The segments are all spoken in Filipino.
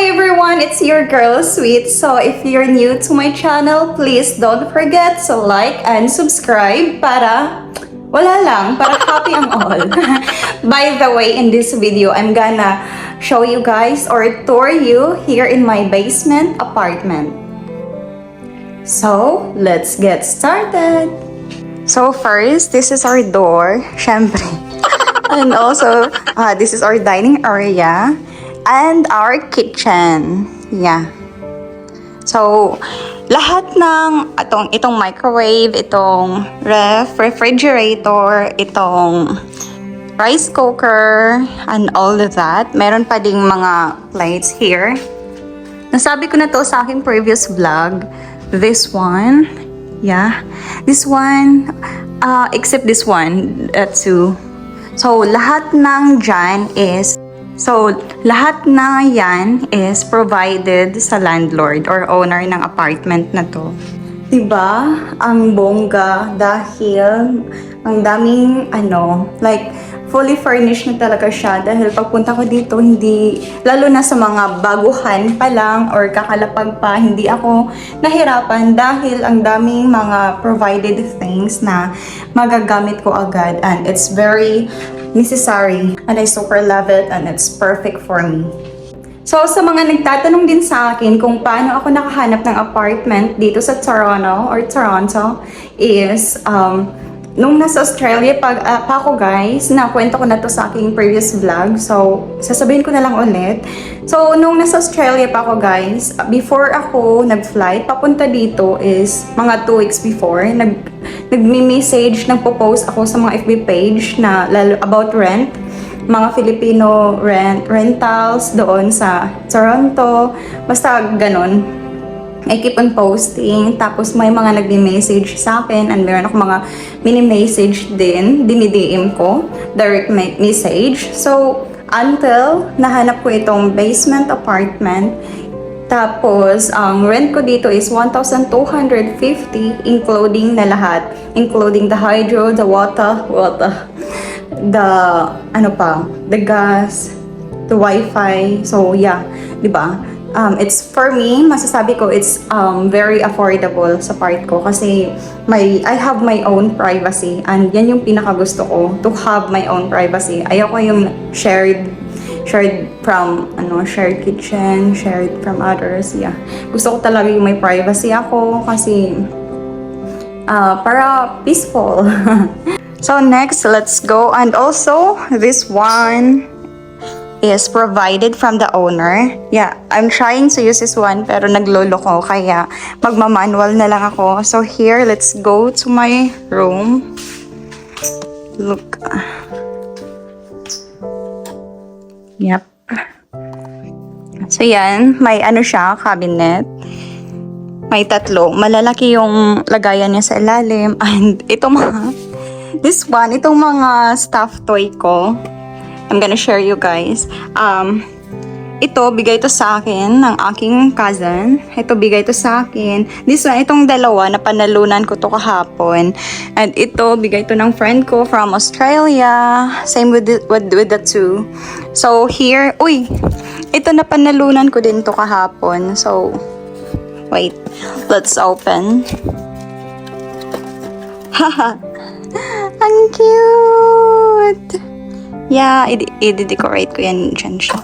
Hi everyone, it's your girl Sweet. So if you're new to my channel, please don't forget to like and subscribe para happy ang all. By the way, in this video, I'm gonna show you guys or tour you here in my basement apartment. So let's get started. So first, this is our door, syempre. And also, this is our dining area. And our kitchen. Yeah. So, lahat ng itong microwave, itong refrigerator, itong rice cooker, and all of that. Meron pa ding mga plates here. Nasabi ko na to sa aking previous vlog. This one. Yeah. This one. Except this one. Two. So, lahat ng dyan is lahat na yan is provided sa landlord or owner ng apartment na to. Diba? Ang bongga dahil ang daming fully furnished na talaga siya dahil pagpunta ko dito, hindi, lalo na sa mga baguhan pa lang or kakalapag pa, hindi ako nahirapan dahil ang daming mga provided things na magagamit ko agad and it's very necessary and I super love it and it's perfect for me. So sa mga nagtatanong din sa akin kung paano ako nakahanap ng apartment dito sa Toronto is nung nasa Australia pa ako guys, nakwento ko na to sa aking previous vlog. So sasabihin ko na lang ulit. So nung nasa Australia pa ako guys, before ako nag-flight papunta dito is mga 2 weeks before, nagme-message, nagpo-post ako sa mga FB page na about rent, mga Filipino rentals doon sa Toronto, basta ganun. I keep on posting, tapos may mga nagme-message sa akin and meron ako mga mini-message din, dini-DM ko, direct message. So, until nahanap ko itong basement apartment, tapos, ang rent ko dito is 1,250 including na lahat. Including the hydro, the water, the gas, the wifi. So, yeah, diba? It's for me, masasabi ko it's very affordable sa part ko kasi I have my own privacy and yan yung pinakagusto ko, to have my own privacy. Ayoko yung shared from shared kitchen, shared from others. Yeah. Gusto ko talaga yung may privacy ako kasi para peaceful. So next, let's go. And also, this one is provided from the owner. Yeah, I'm trying to use this one pero naglolo ko kaya magmamanual na lang ako. So here, let's go to my room. Look. Yep. So yan, may siya, cabinet. May 3. Malalaki yung lagayan niya sa ilalim. And itong itong mga stuffed toy ko. I'm gonna share you guys. Ito, bigay to sa akin ng aking cousin. Ito, bigay to sa akin. This one, itong dalawa, napanalunan ko to kahapon. And ito, bigay to ng friend ko from Australia. Same with the 2. So, here, ito napanalunan ko din to kahapon. So, wait. Let's open. Haha. Ang cute! Yeah, i-decorate ko yan dyan siya.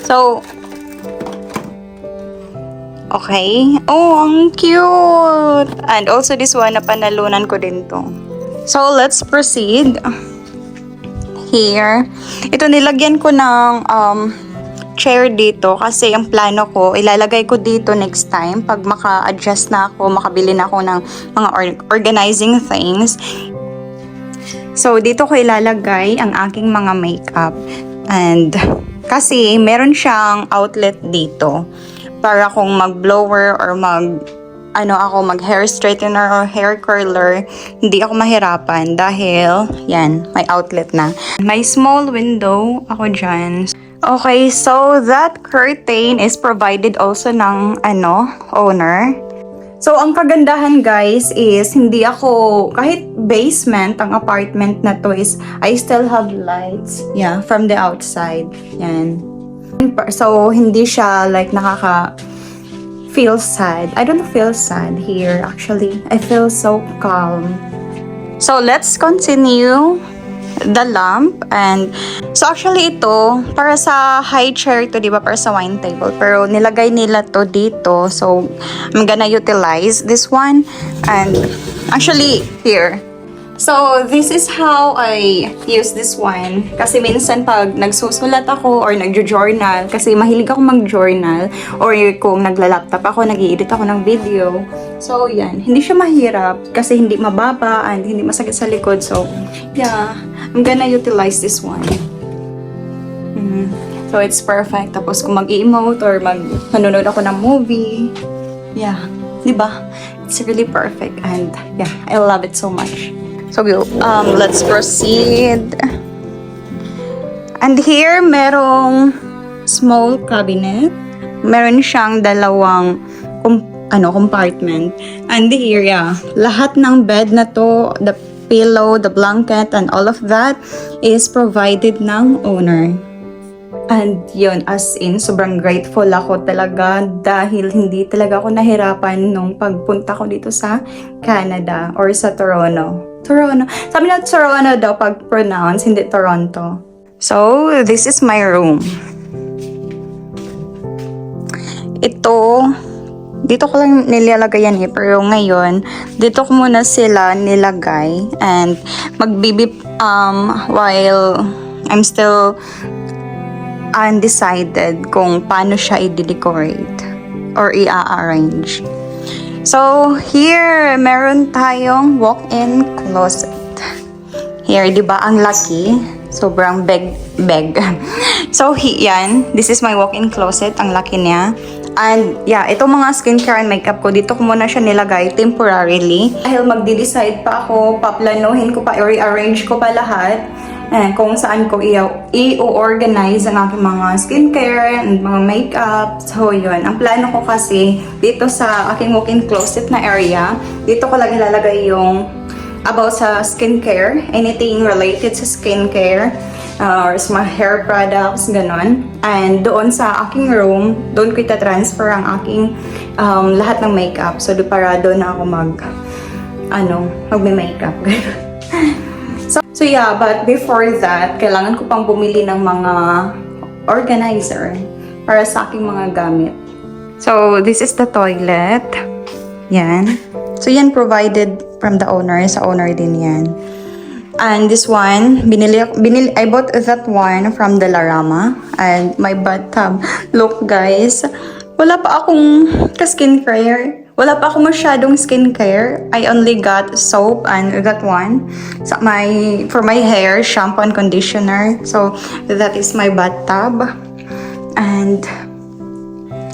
So, okay. Oh, ang cute! And also this one, napanalunan ko din to. So, let's proceed. Here. Ito, nilagyan ko ng chair dito kasi ang plano ko, ilalagay ko dito next time pag maka-adjust na ako, makabili na ako ng mga organizing things. So, dito ko ilalagay ang aking mga makeup. And, kasi meron siyang outlet dito. Para kung mag-blower or mag-hair straightener or hair curler, hindi ako mahirapan dahil, yan, may outlet na. May small window ako dyan. Okay, so that curtain is provided also ng, owner. So, ang kagandahan guys is hindi ako, kahit basement ang apartment na to is, I still have lights, yeah, from the outside. Yan. So, hindi siya like feel sad. I don't feel sad here actually. I feel so calm. So, let's continue the lamp. And so actually ito para sa high chair to, di ba, para sa wine table, pero nilagay nila to dito, so I'm gonna utilize this one. And actually here, so this is how I use this one, kasi minsan pag nagsusulat ako or nagjo-journal, kasi mahilig ako mag-journal, or kung nagla-laptop ako, nag-i-edit ako ng video. So yan, hindi siya mahirap kasi hindi mababa and hindi masakit sa likod. So yeah, I'm gonna utilize this one. So it's perfect. Tapos kung mag-emote or manonood ako ng movie, yeah, di ba? It's really perfect, and yeah, I love it so much. So let's proceed. And here merong small cabinet. Meron siyang dalawang compartment. And here, yeah, lahat ng bed na to, the pillow, the blanket, and all of that is provided ng owner. And yun, as in, sobrang grateful ako talaga dahil hindi talaga ako nahirapan nung pagpunta ko dito sa Canada or sa Toronto. Sabi na Toronto daw pag pronounce, hindi Toronto. So, this is my room. Ito, dito ko lang nilalagay yan pero ngayon, dito ko muna sila nilagay and magbibip while I'm still undecided kung paano siya i-decorate or i-arrange. So, here, meron tayong walk-in closet. Here, di ba, ang laki. Sobrang big. So, yan. This is my walk-in closet. Ang laki niya. And, yeah, itong mga skincare and makeup ko, dito ko muna siya nilagay temporarily. Dahil magde-decide pa ako, paplanuhin ko pa, i-rearrange ko pa lahat. And kung saan ko i-organize ang aking mga skincare and mga makeup. So, yun. Ang plano ko kasi, dito sa aking walk-in closet na area, dito ko lang ilalagay yung about sa skincare, anything related sa skincare, or sa mga hair products, ganon. And doon sa aking room, doon ko ita-transfer ang aking lahat ng makeup. So, para doon na ako magme-makeup. So yeah, but before that, kailangan ko pang bumili ng mga organizer para sa aking mga gamit. So, this is the toilet. Yan. So, yan provided from the owner. Sa owner din yan. And this one, I bought that one from the Larama. And my bathtub. Look guys, wala pa akong skincare. Wala pa ako masyadong skincare. I only got soap and that one. For my hair, shampoo and conditioner. So, that is my bathtub. And,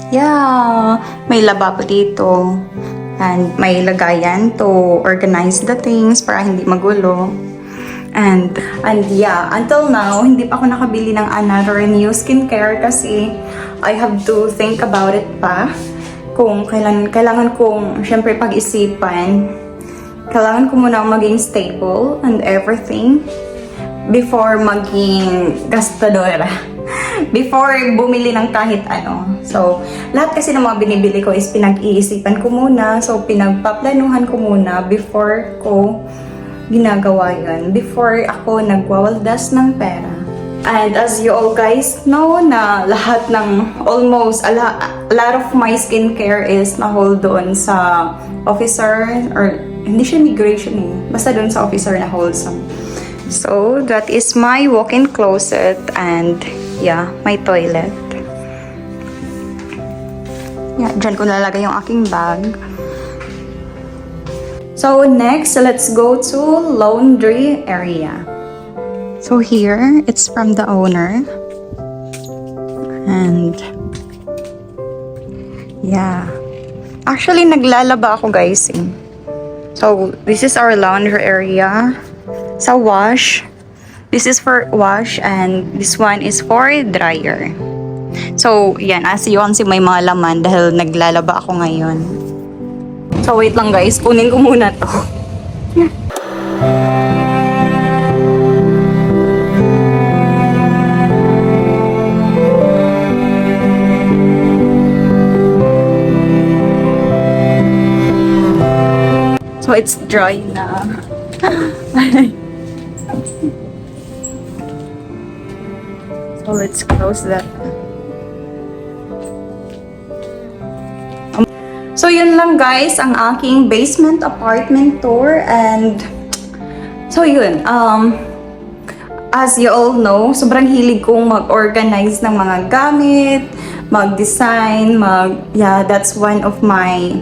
yeah, may lababo dito. And may lagayan to organize the things para hindi magulo. And yeah, until now, hindi pa ako nakabili ng another new skincare kasi I have to think about it pa. Kung kailangan kong syempre pag-isipan, kailangan ko muna maging stable and everything before maging gastadora. Before bumili ng kahit ano. So, lahat kasi ng mga binibili ko is pinag-iisipan ko muna. So, pinagpaplanuhan ko muna before ko ginagawa yun. Before ako nagwawaldas ng pera. And as you all guys know na lahat ng almost a lot of my skincare is na-hold doon sa officer or hindi siya migration eh. Basta doon sa officer na wholesome. So that is my walk-in closet and yeah, my toilet. Yeah, dyan ko lalagay yung aking bag. So next, let's go to laundry area. So here, it's from the owner. And yeah. Actually, naglalaba ako guys eh. So this is our laundry area. Sa wash, this is for wash and this one is for dryer. So yan, as you can see, may mga laman dahil naglalaba ako ngayon. So wait lang guys, kunin ko muna to. So it's dry na. So let's close that. So yun lang guys ang aking basement apartment tour, and so yun, as you all know, sobrang hilig kong mag-organize ng mga gamit, mag-design, yeah, that's one of my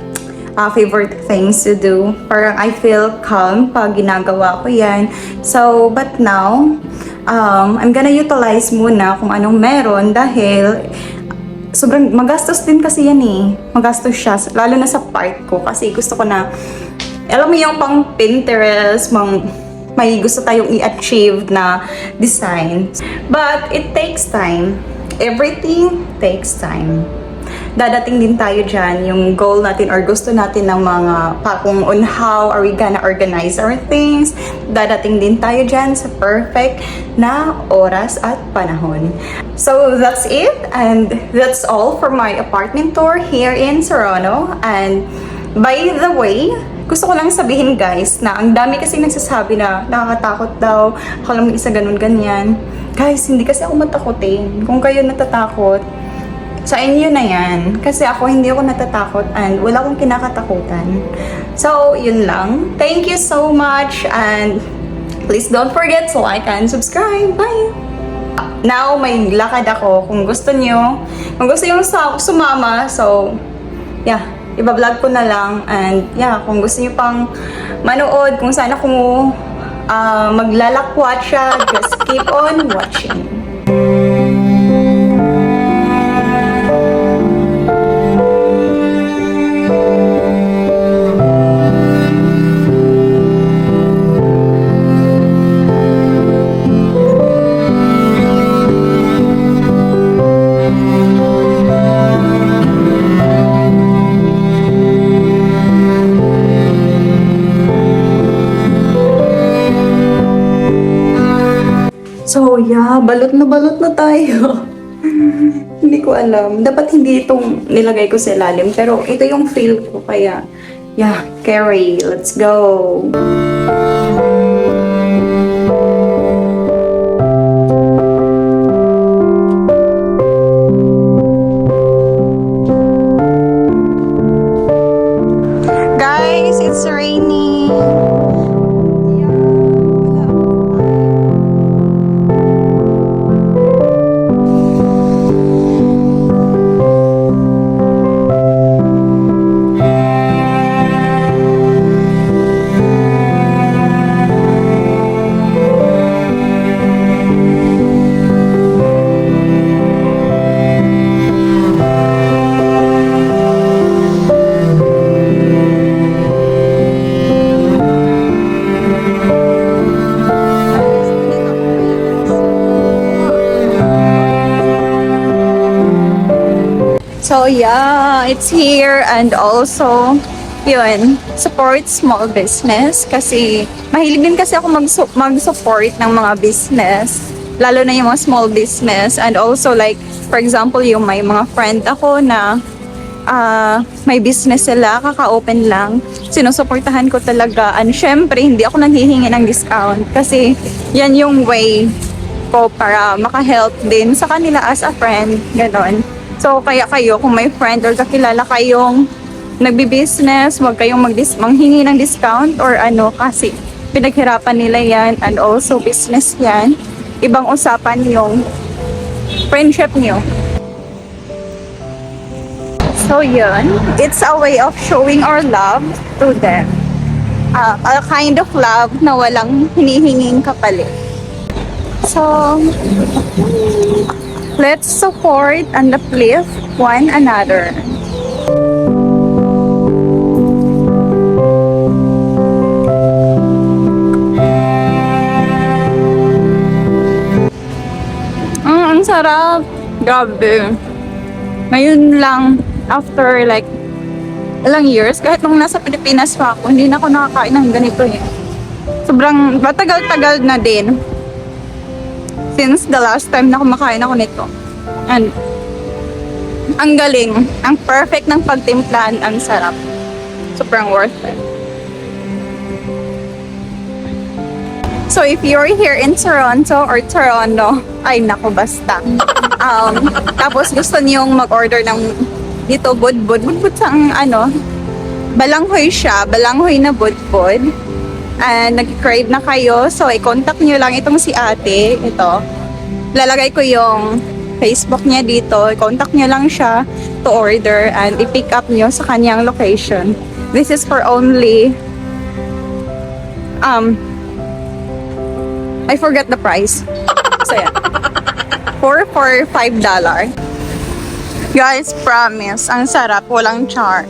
favorite things to do. Parang I feel calm pag ginagawa ko yan. So, but now, I'm gonna utilize muna kung anong meron dahil sobrang magastos din kasi yan eh. Magastos siya, lalo na sa part ko kasi gusto ko na, alam mo yung pang Pinterest, may gusto tayong i-achieve na design. But it takes time. Everything takes time. Dadating din tayo dyan, yung goal natin or gusto natin ng mga kung on how are we gonna organize our things. Dadating din tayo dyan sa perfect na oras at panahon. So that's it, and that's all for my apartment tour here in Serrano. And by the way, gusto ko lang sabihin guys na ang dami kasi nagsasabi na nakakatakot daw, akala mo isa ganun-ganyan. Guys, hindi kasi ako matakotin. Kung kayo natatakot, sa inyo na yan. Kasi ako, hindi ako natatakot and wala akong kinakatakutan. So, yun lang. Thank you so much, and please don't forget to like and subscribe. Bye! Now, may lakad ako. Kung gusto nyo sumama, so, yeah, iba-vlog ko na lang. And, yeah, kung gusto nyo pang manood, kung saan ako maglalakwat siya, just keep on watching. So yeah, balot na tayo. Hindi ko alam. Dapat hindi itong nilagay ko sa ilalim. Pero ito yung feel ko. Kaya, yeah, carry. Let's go. Guys, it's raining. So yeah, it's here, and also yun, support small business kasi mahilig din kasi ako mag-support ng mga business, lalo na yung mga small business. And also like for example, yung may mga friend ako na may business sila, kaka-open lang, sinusuportahan ko talaga. And syempre hindi ako nanghihingi ng discount kasi yan yung way ko para maka-help din sa kanila as a friend, ganon. So, kaya kayo, kung may friend or kakilala kayong nagbi-business, huwag kayong manghingi ng discount or ano, kasi pinaghirapan nila yan, and also business yan. Ibang usapan yung friendship nyo. So, yun. It's a way of showing our love to them. A kind of love na walang hinihinging kapalit. So, let's support and uplift one another. Ang sarap. Grabe. Ngayon lang, after like ilang years, kahit nung nasa Pilipinas pa ako, hindi na ako nakakain ng ganito eh. Sobrang matagal-tagal na din since the last time na kumakain ako nito. And ang galing, ang perfect ng pagtimplahan, ang sarap. Sobrang worth it. So if you're here in Toronto or Toronto, ay nako basta. Tapos gusto niyong mag-order ng dito budbud. Budbud sang ano, balanghoy siya, balanghoy na budbud. And nag-crave na kayo, so i-contact niyo lang itong si ate. Ito, lalagay ko yung Facebook niya dito. I-contact niyo lang siya to order and i-pick up niyo sa kanyang location. This is for only I forgot the price. So yeah. For $5. Guys, promise, ang sarap, walang char.